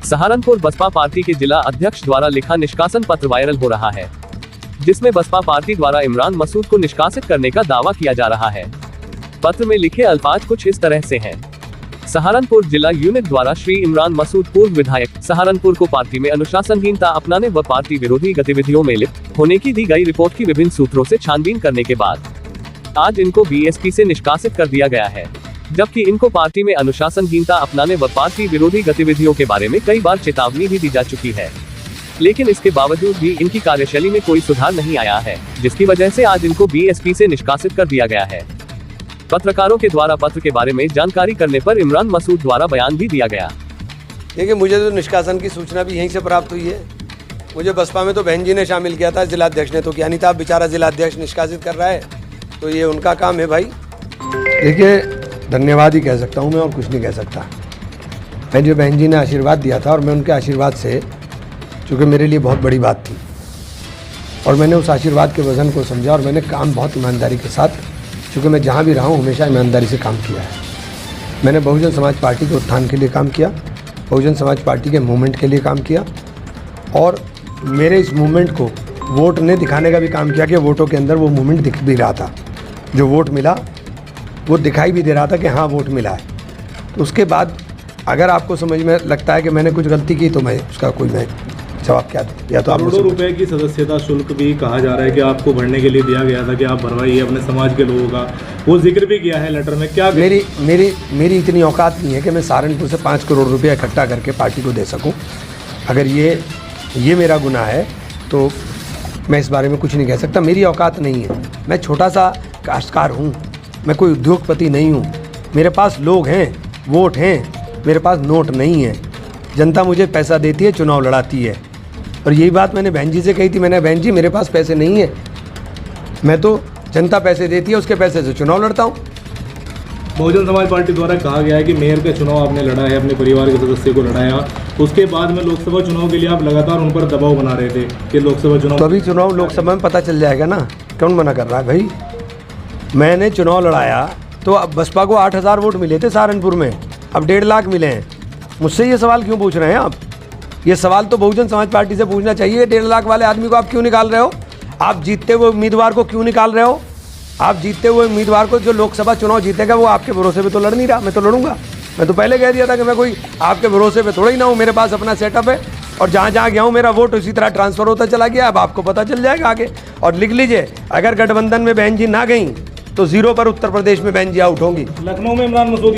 Saharanpur Baspa party के जिला अध्यक्ष द्वारा लिखा निष्कासन पत्र वायरल हो रहा है, जिसमें बसपा पार्टी द्वारा इमरान मसूद को निष्कासित करने का दावा किया जा रहा है। पत्र में लिखे अल्फाज कुछ इस तरह से हैं। सहारनपुर जिला यूनिट द्वारा श्री इमरान मसूद पूर्व विधायक सहारनपुर को पार्टी में अनुशासनहीनता अपनाने व पार्टी विरोधी गतिविधियों में लिप्त होने की दी गई रिपोर्ट की विभिन्न सूत्रों से छानबीन करने के बाद आज इनको बीएसपी से निष्कासित कर दिया गया है, जबकि इनको पार्टी में अनुशासनहीनता अपनाने व पार्टी विरोधी गतिविधियों के बारे में कई बार चेतावनी भी दी जा चुकी है, लेकिन इसके बावजूद भी इनकी कार्यशैली में कोई सुधार नहीं आया है, जिसकी वजह से आज इनको बीएसपी से निष्कासित कर दिया गया है। पत्रकारों के द्वारा पत्र के बारे में जानकारी करने पर इमरान मसूद द्वारा बयान भी दिया गया। देखिए, मुझे तो निष्कासन की सूचना भी यहीं से प्राप्त हुई है। मुझे बसपा में तो बहन जी ने शामिल किया था, जिलाध्यक्ष ने तो किया नहीं था। अब बेचारा जिलाध्यक्ष निष्कासित कर रहा है, तो ये उनका काम है भाई। देखिए, धन्यवाद ही कह सकता हूँ मैं, और कुछ नहीं कह सकता। मैं जो बहन जी ने आशीर्वाद दिया था, और मैं उनके आशीर्वाद से, चूँकि मेरे लिए बहुत बड़ी बात थी, और मैंने उस आशीर्वाद के वजन को समझा, और मैंने काम बहुत ईमानदारी के साथ, चूँकि मैं जहाँ भी रहा हूँ हमेशा ईमानदारी से काम किया है। मैंने बहुजन समाज पार्टी के उत्थान के लिए काम किया, बहुजन समाज पार्टी के मूवमेंट के लिए काम किया, और मेरे इस मूवमेंट को वोट ने दिखाने का भी काम किया कि वोटों के अंदर वो मूवमेंट दिख भी रहा था। जो वोट मिला वो दिखाई भी दे रहा था कि हाँ वोट मिला है। तो उसके बाद अगर आपको समझ में लगता है कि मैंने कुछ गलती की, तो मैं उसका कोई मैं जवाब क्या दूं? या तो आप करोड़ों रुपए की सदस्यता शुल्क भी कहा जा रहा है कि आपको भरने के लिए दिया गया था कि आप भरवाइए अपने समाज के लोगों का, वो जिक्र भी किया है लेटर में। क्या मेरी इतनी औकात नहीं है कि मैं सहारनपुर से 5 करोड़ रुपये इकट्ठा करके पार्टी को दे सकूं। अगर ये मेरा गुनाह है तो मैं इस बारे में कुछ नहीं कह सकता। मेरी औकात नहीं है। मैं छोटा सा काश्तकार हूँ, मैं कोई उद्योगपति नहीं हूँ। मेरे पास लोग हैं, वोट हैं, मेरे पास नोट नहीं है। जनता मुझे पैसा देती है, चुनाव लड़ाती है, और यही बात मैंने बहन जी से कही थी। मैंने, बहन जी मेरे पास पैसे नहीं है, मैं तो जनता पैसे देती है, उसके पैसे से चुनाव लड़ता हूँ। बहुजन समाज पार्टी द्वारा कहा गया है कि मेयर का चुनाव आपने लड़ा है, अपने परिवार के सदस्य को लड़ाया, उसके बाद में लोकसभा चुनाव के लिए आप लगातार उन पर दबाव बना रहे थे कि लोकसभा चुनाव। तो अभी चुनाव लोकसभा में पता चल जाएगा ना, कौन मना कर रहा है भाई। मैंने चुनाव लड़ाया तो अब बसपा को 8,000 वोट मिले थे सहारनपुर में, अब 1.5 लाख मिले हैं। मुझसे ये सवाल क्यों पूछ रहे हैं आप? ये सवाल तो बहुजन समाज पार्टी से पूछना चाहिए। 1.5 लाख वाले आदमी को आप क्यों निकाल रहे हो? आप जीतते हुए उम्मीदवार को क्यों निकाल रहे हो? आप जीतते हुए उम्मीदवार को, जो लोकसभा चुनाव जीतेगा वो आपके भरोसे पे तो लड़ नहीं रहा। मैं तो लड़ूंगा। मैं तो पहले कह दिया था कि मैं कोई आपके भरोसे पे थोड़ा ही ना हूँ। मेरे पास अपना सेटअप है, और जहाँ जहाँ गया हूँ मेरा वोट उसी तरह ट्रांसफर होता चला गया। अब आपको पता चल जाएगा आगे। और लिख लीजिए, अगर गठबंधन में बहन जी ना गई तो 0 पर उत्तर प्रदेश में बहन जी आउट होंगी। लखनऊ में इमरान मसूद